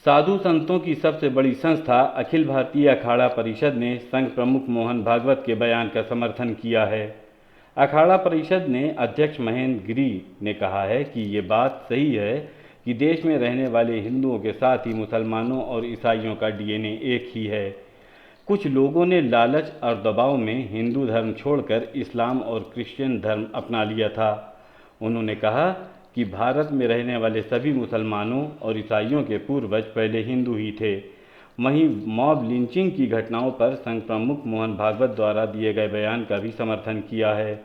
साधु संतों की सबसे बड़ी संस्था अखिल भारतीय अखाड़ा परिषद ने संघ प्रमुख मोहन भागवत के बयान का समर्थन किया है। अखाड़ा परिषद ने अध्यक्ष महेंद्र गिरी ने कहा है कि ये बात सही है कि देश में रहने वाले हिंदुओं के साथ ही मुसलमानों और ईसाइयों का डीएनए एक ही है। कुछ लोगों ने लालच और दबाव में हिंदू धर्म छोड़कर इस्लाम और क्रिश्चियन धर्म अपना लिया था। उन्होंने कहा कि भारत में रहने वाले सभी मुसलमानों और ईसाइयों के पूर्वज पहले हिंदू ही थे। वहीं मॉब लिंचिंग की घटनाओं पर संघ प्रमुख मोहन भागवत द्वारा दिए गए बयान का भी समर्थन किया है।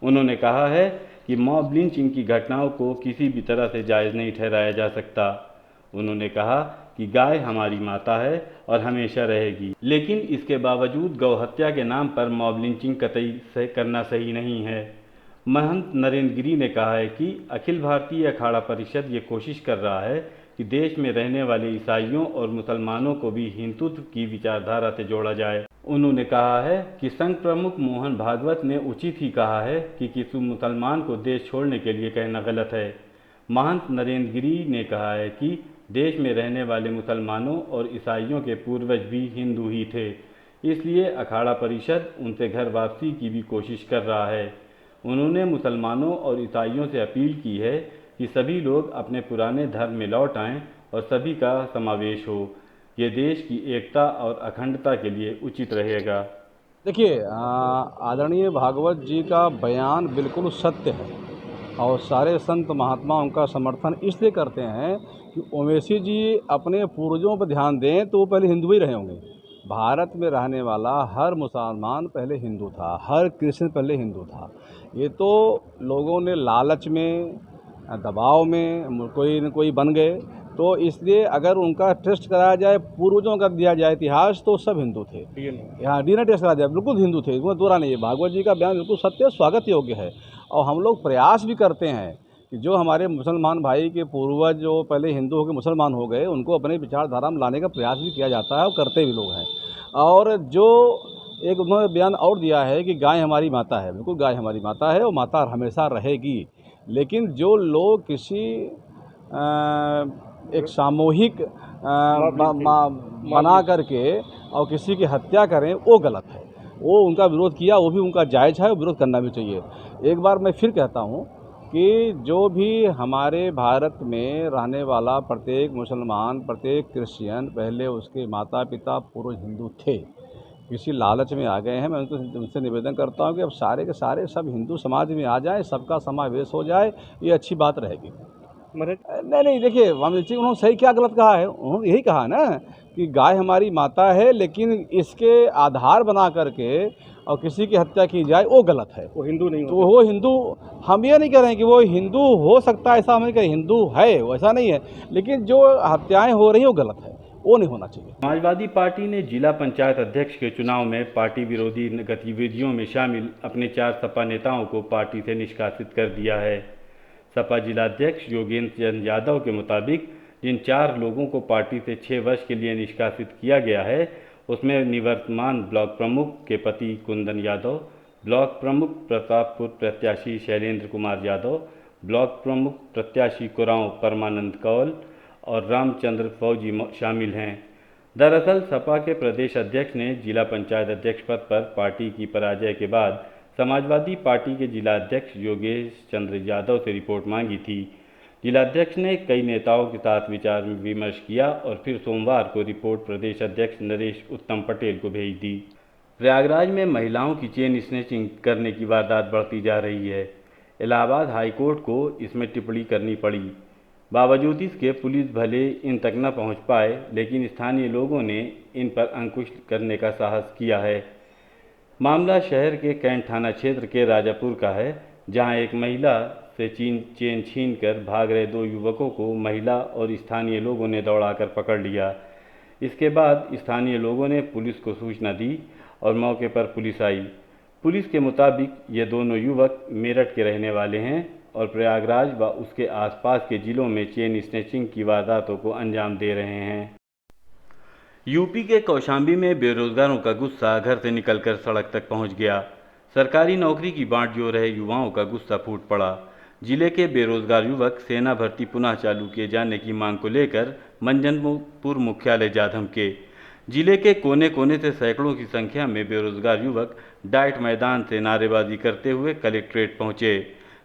उन्होंने कहा है कि मॉब लिंचिंग की घटनाओं को किसी भी तरह से जायज़ नहीं ठहराया जा सकता। उन्होंने कहा कि गाय हमारी माता है और हमेशा रहेगी, लेकिन इसके बावजूद गौ हत्या के नाम पर मॉब लिंचिंग कतई से करना सही नहीं है। महंत नरेंद्र गिरी ने कहा है कि अखिल भारतीय अखाड़ा परिषद ये कोशिश कर रहा है कि देश में रहने वाले ईसाइयों और मुसलमानों को भी हिंदुत्व की विचारधारा से जोड़ा जाए। उन्होंने कहा है कि संघ प्रमुख मोहन भागवत ने उचित ही कहा है कि किसी मुसलमान को देश छोड़ने के लिए कहना गलत है। महंत नरेंद्र गिरी ने कहा है कि देश में रहने वाले मुसलमानों और ईसाइयों के पूर्वज भी हिंदू ही थे, इसलिए अखाड़ा परिषद उनसे घर वापसी की भी कोशिश कर रहा है। उन्होंने मुसलमानों और ईसाइयों से अपील की है कि सभी लोग अपने पुराने धर्म में लौट आएं और सभी का समावेश हो। ये देश की एकता और अखंडता के लिए उचित रहेगा। देखिए, आदरणीय भागवत जी का बयान बिल्कुल सत्य है और सारे संत महात्मा उनका समर्थन इसलिए करते हैं कि ओवैसी जी अपने पूर्वजों पर ध्यान दें तो वो पहले हिंदू ही रहे होंगे। भारत में रहने वाला हर मुसलमान पहले हिंदू था, हर क्रिश्चियन पहले हिंदू था। ये तो लोगों ने लालच में, दबाव में कोई न कोई बन गए। तो इसलिए अगर उनका टेस्ट कराया जाए, पूर्वजों का दिया जाए इतिहास, तो सब हिंदू थे। यहाँ डीएनए टेस्ट कराया जाए, बिल्कुल हिंदू थे, इसमें दोहरा नहीं है। भागवत जी का बयान बिल्कुल सत्य, स्वागत योग्य है। और हम लोग प्रयास भी करते हैं कि जो हमारे मुसलमान भाई के पूर्वज जो पहले हिंदू होकर मुसलमान हो गए, उनको अपने विचारधारा में लाने का प्रयास भी किया जाता है और करते भी लोग हैं। और जो एक उन्होंने बयान और दिया है कि गाय हमारी माता है, बिल्कुल गाय हमारी माता है और माता हमेशा रहेगी। लेकिन जो लोग किसी एक सामूहिक बना करके और किसी की हत्या करें, वो गलत है। वो उनका विरोध किया, वो भी उनका जायज़ है, वो विरोध करना भी चाहिए। एक बार मैं फिर कहता हूँ कि जो भी हमारे भारत में रहने वाला प्रत्येक मुसलमान, प्रत्येक क्रिश्चियन, पहले उसके माता पिता पूर्व हिंदू थे, किसी लालच में आ गए हैं। मैं उनसे निवेदन करता हूँ कि अब सारे के सारे सब हिंदू समाज में आ जाएं, सबका समावेश हो जाए, ये अच्छी बात रहेगी। नहीं, देखिए, वाल्मीकि जी उन्होंने सही क्या गलत कहा है? उन्होंने यही कहा ना कि गाय हमारी माता है, लेकिन इसके आधार बना करके और किसी की हत्या की जाए, वो गलत है। वो हिंदू नहीं तो वो हिंदू, हम ये नहीं कह रहे हैं कि वो हिंदू हो सकता है, ऐसा हम नहीं कह रहे, हिंदू है, वैसा नहीं है, लेकिन जो हत्याएं हो रही हैं वो गलत है, वो नहीं होना चाहिए। समाजवादी पार्टी ने जिला पंचायत अध्यक्ष के चुनाव में पार्टी विरोधी गतिविधियों में शामिल अपने 4 सपा नेताओं को पार्टी से निष्कासित कर दिया है। सपा जिलाध्यक्ष योगेंद्र चंद यादव के मुताबिक जिन 4 लोगों को पार्टी से 6 वर्ष के लिए निष्कासित किया गया है, उसमें निवर्तमान ब्लॉक प्रमुख के पति कुंदन यादव, ब्लॉक प्रमुख प्रतापपुर प्रत्याशी शैलेंद्र कुमार यादव, ब्लॉक प्रमुख प्रत्याशी कुरांव परमानंद कौल और रामचंद्र फौजी शामिल हैं। दरअसल सपा के प्रदेश अध्यक्ष ने जिला पंचायत अध्यक्ष पद पर पार्टी की पराजय के बाद समाजवादी पार्टी के जिलाध्यक्ष योगेश चंद्र यादव से रिपोर्ट मांगी थी। जिलाध्यक्ष ने कई नेताओं के साथ विचार विमर्श किया और फिर सोमवार को रिपोर्ट प्रदेश अध्यक्ष नरेश उत्तम पटेल को भेज दी। प्रयागराज में महिलाओं की चेन स्नैचिंग करने की वारदात बढ़ती जा रही है। इलाहाबाद हाईकोर्ट को इसमें टिप्पणी करनी पड़ी। बावजूद इसके पुलिस भले इन तक न पहुंच पाए, लेकिन स्थानीय लोगों ने इन पर अंकुश करने का साहस किया है। मामला शहर के कैंट थाना क्षेत्र के राजापुर का है, जहां एक महिला से चेन छीनकर भाग रहे 2 युवकों को महिला और स्थानीय लोगों ने दौड़ाकर पकड़ लिया। इसके बाद स्थानीय लोगों ने पुलिस को सूचना दी और मौके पर पुलिस आई। पुलिस के मुताबिक ये दोनों युवक मेरठ के रहने वाले हैं और प्रयागराज व उसके आसपास के जिलों में चेन स्नैचिंग की वारदातों को अंजाम दे रहे हैं। यूपी के कौशाम्बी में बेरोजगारों का गुस्सा घर से निकलकर सड़क तक पहुंच गया। सरकारी नौकरी की बांट जो रहे युवाओं का गुस्सा फूट पड़ा। जिले के बेरोजगार युवक सेना भर्ती पुनः चालू किए जाने की मांग को लेकर मंजनपुर मुख्यालय जाधव के जिले के कोने कोने से सैकड़ों की संख्या में बेरोजगार युवक डाइट मैदान से नारेबाजी करते हुए कलेक्ट्रेट पहुंचे।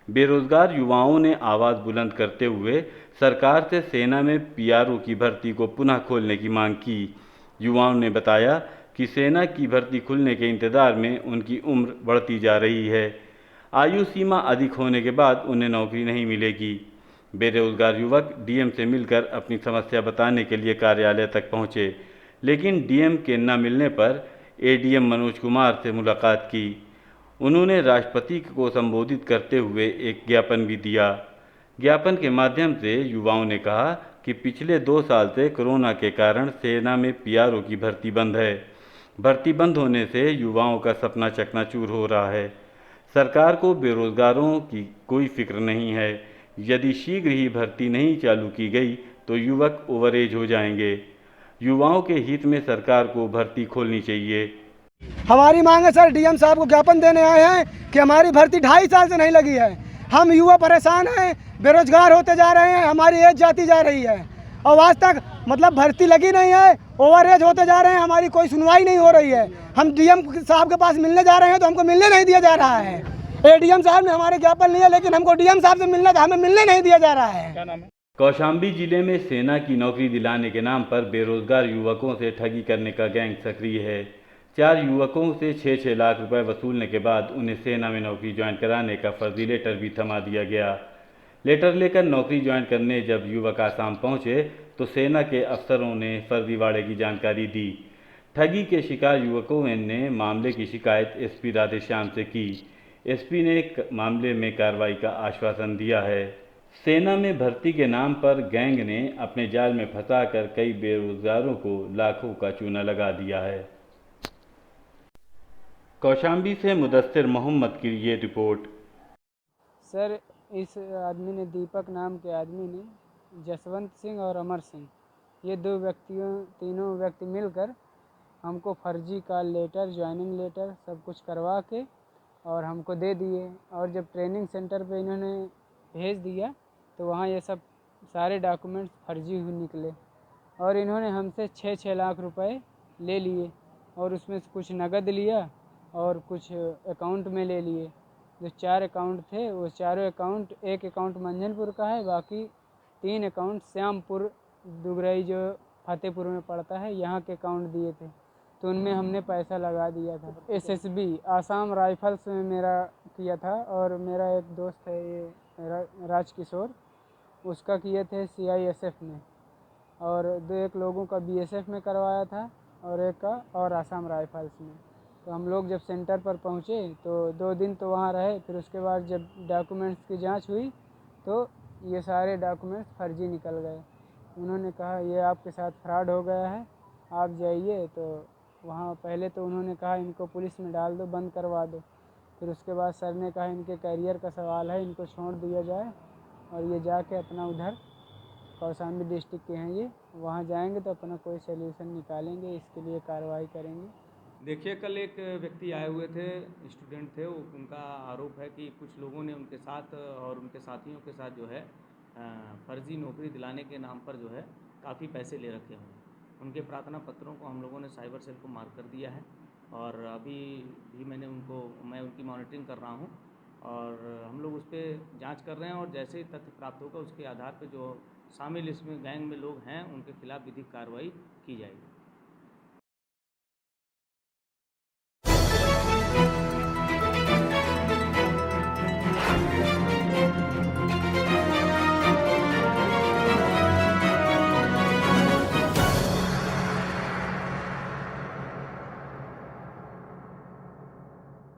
बेरोजगार युवाओं ने आवाज बुलंद करते हुए सरकार से सेना में पीआरओ की भर्ती को पुनः खोलने की मांग की। युवाओं ने बताया कि सेना की भर्ती खुलने के इंतजार में उनकी उम्र बढ़ती जा रही है। आयु सीमा अधिक होने के बाद उन्हें नौकरी नहीं मिलेगी। बेरोजगार युवक डीएम से मिलकर अपनी समस्या बताने के लिए कार्यालय तक पहुंचे, लेकिन डीएम के न मिलने पर एडीएम मनोज कुमार से मुलाकात की। उन्होंने राष्ट्रपति को संबोधित करते हुए एक ज्ञापन भी दिया। ज्ञापन के माध्यम से युवाओं ने कहा कि पिछले 2 साल से कोरोना के कारण सेना में पीआरओ की भर्ती बंद है। भर्ती बंद होने से युवाओं का सपना चकनाचूर हो रहा है। सरकार को बेरोजगारों की कोई फिक्र नहीं है। यदि शीघ्र ही भर्ती नहीं चालू की गई तो युवक ओवरएज हो जाएंगे। युवाओं के हित में सरकार को भर्ती खोलनी चाहिए। हमारी मांग है सर, डीएम साहब को ज्ञापन देने आए हैं कि हमारी भर्ती 2.5 साल से नहीं लगी है। हम युवा परेशान हैं, बेरोजगार होते जा रहे हैं, हमारी एज जाती जा रही है और आज तक मतलब भर्ती लगी नहीं है। ओवरएज होते जा रहे हैं, हमारी कोई सुनवाई नहीं हो रही है। हम डीएम साहब के पास मिलने जा रहे हैं तो हमको मिलने नहीं दिया जा रहा है। एडीएम साहब ने हमारे ज्ञापन लिया, लेकिन हमको डीएम साहब से मिलना था, हमें मिलने नहीं दिया जा रहा है। क्या नाम है? कौशाम्बी जिले में सेना की नौकरी दिलाने के नाम पर बेरोजगार युवकों से ठगी करने का गैंग सक्रिय है। 4 युवकों से 6-6 लाख रुपए वसूलने के बाद उन्हें सेना में नौकरी ज्वाइन कराने का फर्जी लेटर भी थमा दिया गया। लेटर लेकर नौकरी ज्वाइन करने जब युवक आसाम पहुंचे तो सेना के अफसरों ने फर्जीवाड़े की जानकारी दी। ठगी के शिकार युवकों ने मामले की शिकायत एसपी राधेश्याम से की। एसपी ने मामले में कार्रवाई का आश्वासन दिया है। सेना में भर्ती के नाम पर गैंग ने अपने जाल में फंसाकर कई बेरोजगारों को लाखों का चूना लगा दिया है। कौशाम्बी से मुदस्सिर मोहम्मद की ये रिपोर्ट। सर, इस आदमी ने, दीपक नाम के आदमी ने, जसवंत सिंह और अमर सिंह, ये तीनों व्यक्ति मिलकर हमको फर्जी कॉल लेटर, ज्वाइनिंग लेटर सब कुछ करवा के और हमको दे दिए। और जब ट्रेनिंग सेंटर पे इन्होंने भेज दिया तो वहाँ ये सब सारे डॉक्यूमेंट्स फर्जी हुए निकले और इन्होंने हमसे 6-6 लाख रुपए ले लिए और उसमें से कुछ नगद लिया और कुछ अकाउंट में ले लिए। जो 4 अकाउंट थे वो चारों अकाउंट, एक अकाउंट मंझनपुर का है, बाकी 3 अकाउंट श्यामपुर दुगरई जो फतेहपुर में पड़ता है, यहाँ के अकाउंट दिए थे। तो उनमें हमने पैसा लगा दिया था। एसएसबी आसाम राइफल्स में मेरा किया था और मेरा एक दोस्त है ये राजकिशोर, उसका किए थे सीआईएसएफ में, और 1 लोगों का बीएसएफ में करवाया था और एक का और आसाम राइफल्स में। तो हम लोग जब सेंटर पर पहुँचे तो 2 दिन तो वहाँ रहे। फिर उसके बाद जब डॉक्यूमेंट्स की जांच हुई तो ये सारे डॉक्यूमेंट्स फर्जी निकल गए। उन्होंने कहा ये आपके साथ फ्रॉड हो गया है, आप जाइए। तो वहाँ पहले तो उन्होंने कहा इनको पुलिस में डाल दो, बंद करवा दो। फिर उसके बाद सर ने कहा इनके करियर का सवाल है, इनको छोड़ दिया जाए और ये जाके अपना उधर कौशाम्बी डिस्ट्रिक्ट के हैं ये, वहाँ जाएंगे तो अपना कोई सलूशन निकालेंगे, इसके लिए कार्रवाई करेंगे। देखिए, कल एक व्यक्ति आए हुए थे, स्टूडेंट थे, उनका आरोप है कि कुछ लोगों ने उनके साथ और उनके साथियों के साथ जो है फर्जी नौकरी दिलाने के नाम पर जो है काफ़ी पैसे ले रखे हैं। उनके प्रार्थना पत्रों को हम लोगों ने साइबर सेल को मार्क कर दिया है और अभी भी मैं उनकी मॉनिटरिंग कर रहा हूँ और हम लोग उस पर जाँच कर रहे हैं और जैसे ही तथ्य प्राप्त होगा उसके आधार पर जो शामिल इसमें गैंग में लोग हैं उनके खिलाफ विधिक कार्रवाई की जाएगी।